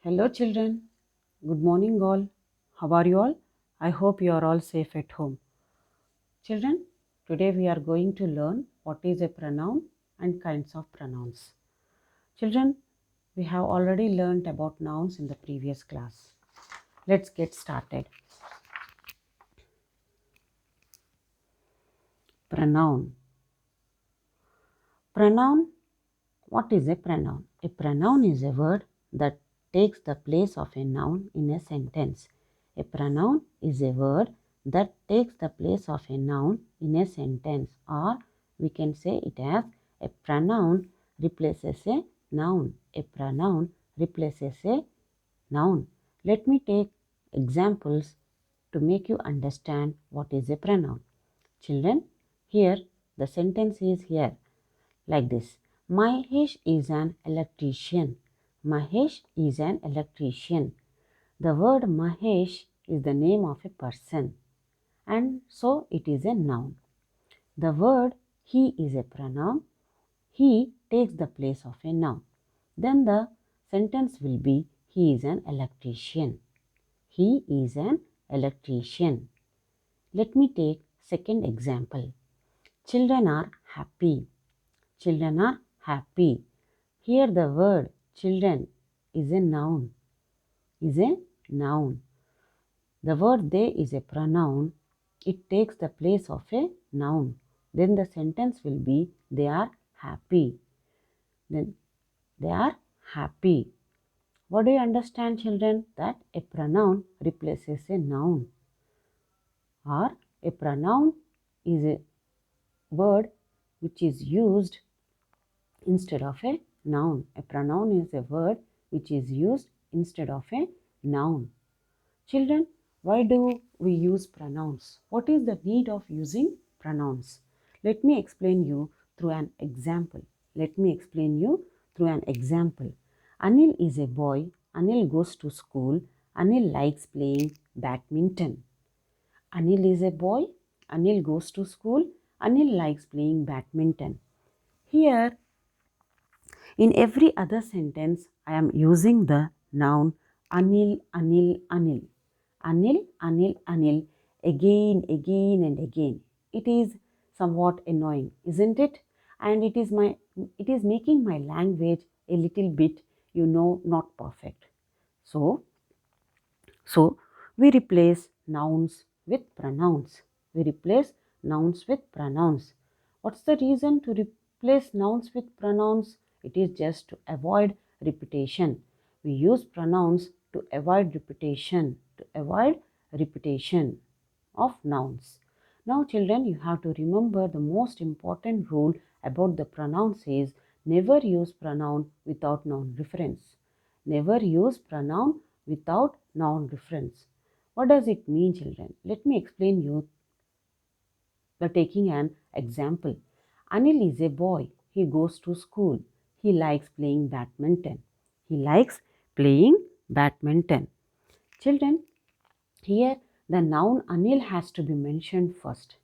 Hello children, good morning all. How are you all? I hope you are all safe at home. Children, today we are going to learn what is a pronoun and kinds of pronouns. Children, we have already learned about nouns in the previous class. Let's get started. Pronoun. Pronoun. What is a pronoun? A pronoun is a word that takes the place of a noun in a sentence. A pronoun is a word that takes the place of a noun in a sentence, or we can say it as a pronoun replaces a noun. A pronoun replaces a noun. Let me take examples to make you understand what is a pronoun. Children, here the sentence is here like this. Mahesh is an electrician. Mahesh is an electrician. The word Mahesh is the name of a person, and so it is a noun. The word he is a pronoun. He takes the place of a noun. Then the sentence will be he is an electrician. He is an electrician. Let me take second example. Children are happy. Children are happy. Here the word children is a noun. Is a noun. The word they is a pronoun. It takes the place of a noun. Then the sentence will be they are happy. Then they are happy. What do you understand, children? That a pronoun replaces a noun, or a pronoun is a word which is used instead of a noun. A pronoun is a word which is used instead of a noun. Children, why do we use pronouns? What is the need of using pronouns? Let me explain you through an example. Let me explain you through an example. Anil is a boy. Anil goes to school. Anil likes playing badminton. Anil is a boy. Anil goes to school. Anil likes playing badminton. Here, in every other sentence, I am using the noun Anil, Anil, Anil. Anil, Anil, Anil, again and again. It is somewhat annoying, isn't it? And it is making my language a little bit, not perfect. So, so we replace nouns with pronouns. We replace nouns with pronouns. What's the reason to replace nouns with pronouns? It is just to avoid repetition. We use pronouns to avoid repetition of nouns. Now, children, you have to remember the most important rule about the pronouns is never use pronoun without noun reference. Never use pronoun without noun reference. What does it mean, children? Let me explain you by taking an example. Anil is a boy. He goes to school. He likes playing badminton. He likes playing badminton. Children, here the noun Anil has to be mentioned first.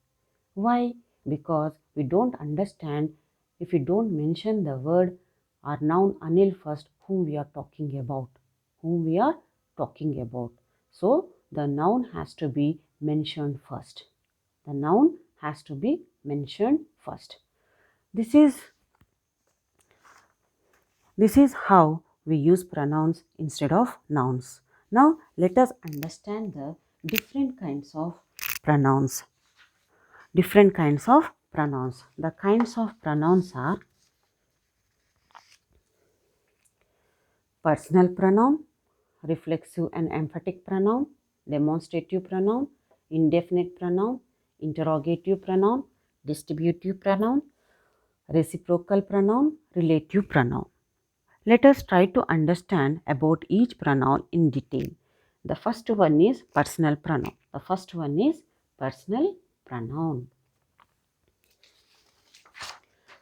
Why? Because we don't understand if we don't mention the word or noun Anil first whom we are talking about. Whom we are talking about. So the noun has to be mentioned first. The noun has to be mentioned first. This is how we use pronouns instead of nouns. Now let us understand the different kinds of pronouns. Different kinds of pronouns. The kinds of pronouns are personal pronoun, reflexive and emphatic pronoun, demonstrative pronoun, indefinite pronoun, interrogative pronoun, distributive pronoun, reciprocal pronoun, relative pronoun. Let us try to understand about each pronoun in detail. The first one is personal pronoun. The first one is personal pronoun.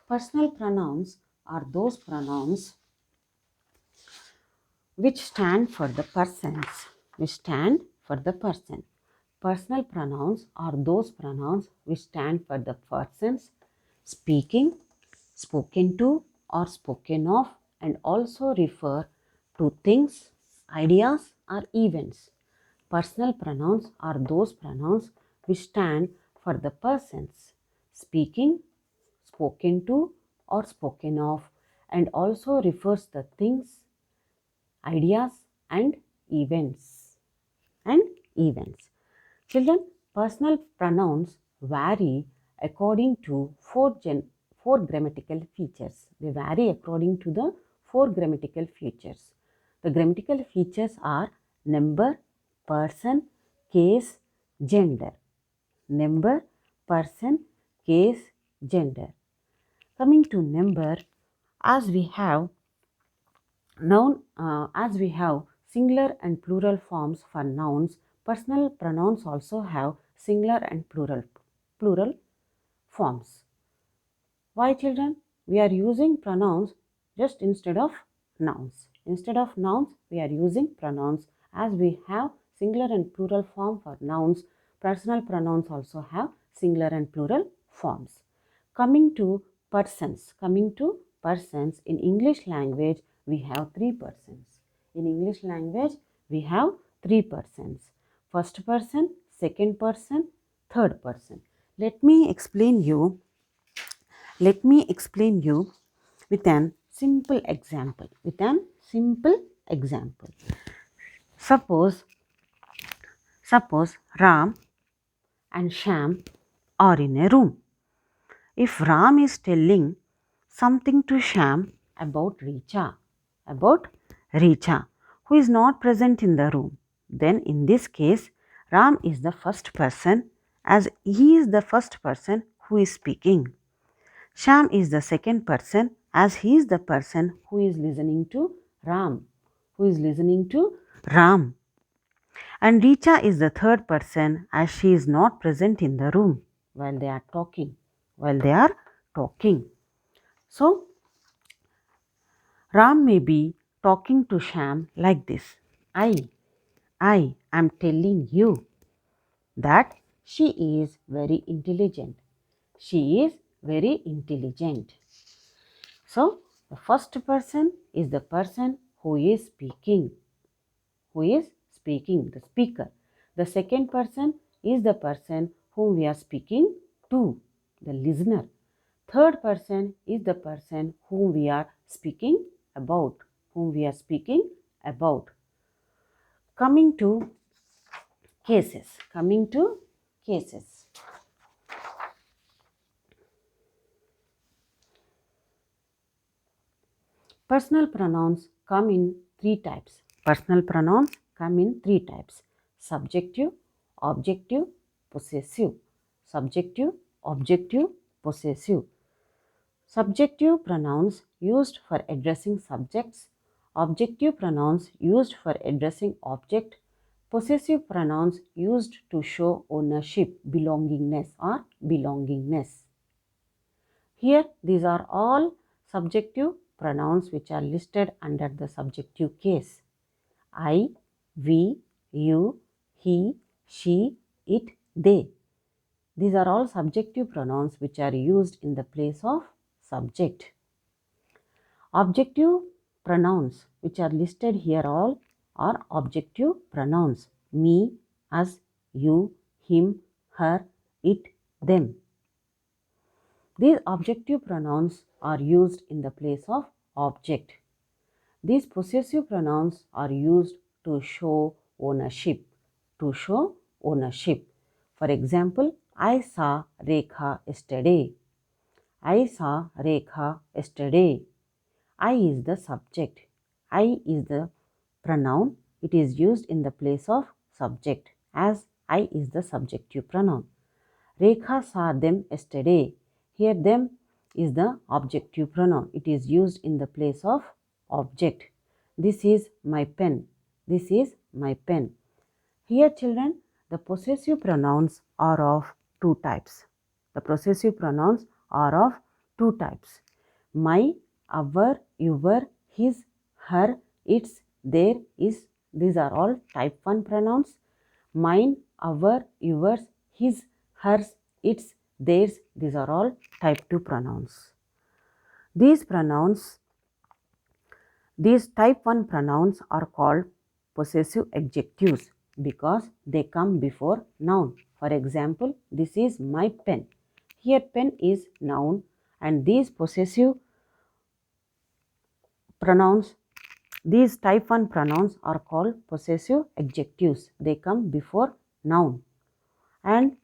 Personal pronouns are those pronouns which stand for the persons. Which stand for the person. Personal pronouns are those pronouns which stand for the persons speaking, spoken to, or spoken of, and also refer to things, Ideas or events. Personal pronouns are those pronouns which stand for the persons speaking, spoken to, or spoken of, and also refers the things, ideas, and events. And events. Children, personal pronouns vary according to four grammatical features. They vary according to the four grammatical features. The grammatical features are number, person, case, gender. Number, person, case, gender. Coming to number, as we have as we have singular and plural forms for nouns, personal pronouns also have singular and plural forms. Why, children? We are using pronouns just instead of nouns. Instead of nouns, we are using pronouns. As we have singular and plural form for nouns, personal pronouns also have singular and plural forms. Coming to persons, in English language, we have three persons. In English language, we have three persons. First person, second person, third person. Let me explain you with an simple example. Suppose Ram and Sham are in a room. If Ram is telling something to Sham about Richa, who is not present in the room, then in this case, Ram is the first person, as he is the first person who is speaking. Sham is the second person, as he is the person who is listening to Ram. And Richa is the third person, as she is not present in the room while they are talking. So, Ram may be talking to Sham like this. I am telling you that she is very intelligent. So, the first person is the person who is speaking, the speaker. The second person is the person whom we are speaking to, the listener. Third person is the person whom we are speaking about, Coming to cases. Personal pronouns come in three types. Subjective, objective, possessive. Subjective pronouns used for addressing subjects. Objective pronouns used for addressing object. Possessive pronouns used to show ownership, belongingness. Here, these are all subjective pronouns which are listed under the subjective case. I, we, you, he, she, it, they. These are all subjective pronouns which are used in the place of subject. Objective pronouns which are listed here all are objective pronouns. Me, us, you, him, her, it, them. These objective pronouns are used in the place of object. These possessive pronouns are used to show ownership. For example, I saw Rekha yesterday. I is the subject. I is the pronoun. It is used in the place of subject, as I is the subjective pronoun. Rekha saw them yesterday. Here them is the objective pronoun. It is used in the place of object. This is my pen. Here, children, the possessive pronouns are of two types. My, our, your, his, her, its, their, is. These are all type 1 pronouns. Mine, our, yours, his, hers, its, theirs. These are all type 2 pronouns. These type 1 pronouns are called possessive adjectives because they come before noun. For example, this is my pen. Here pen is noun and these possessive pronouns, these type 1 pronouns are called possessive adjectives. They come before noun. And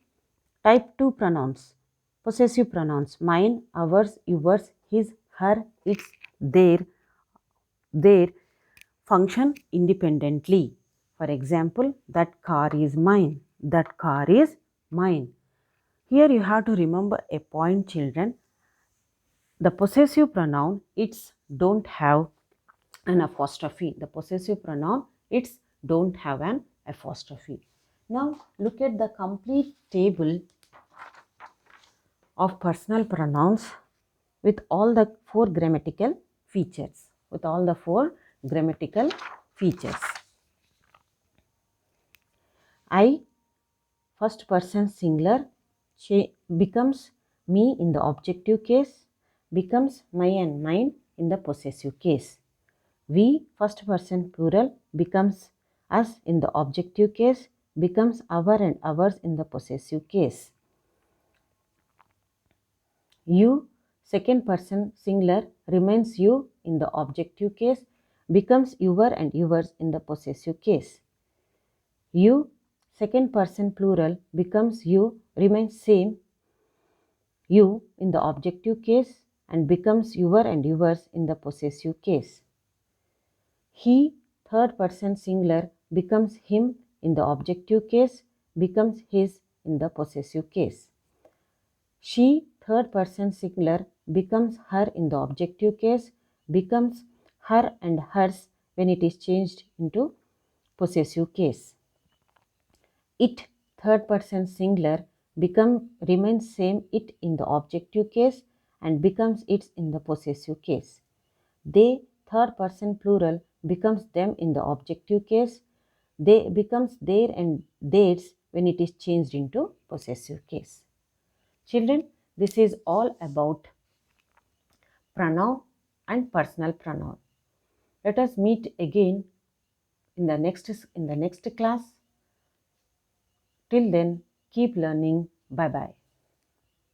type 2 pronouns, possessive pronouns, mine, ours, yours, his, her, its, their function independently. For example, that car is mine. That car is mine. Here you have to remember a point, children. The possessive pronoun, its don't have an apostrophe. The possessive pronoun, its don't have an apostrophe. Now look at the complete table of personal pronouns with all the four grammatical features. With all the four grammatical features. I, first person singular, becomes me in the objective case, becomes my and mine in the possessive case. We, first person plural, becomes us in the objective case, becomes our and ours in the possessive case. You, second person singular, remains you in the objective case, becomes your and yours in the possessive case. You, second person plural, becomes you, remains same you in the objective case and becomes your and yours in the possessive case. He, third person singular, becomes him in the objective case, becomes his in the possessive case. She, third person singular, becomes her in the objective case, becomes her and hers when it is changed into possessive case. It, third person singular, remains same it in the objective case and becomes its in the possessive case. They, third person plural, becomes them in the objective case. They becomes their and theirs when it is changed into possessive case. Children, this is all about pronoun and personal pronoun. Let us meet again in the next class. Till then, keep learning. Bye bye.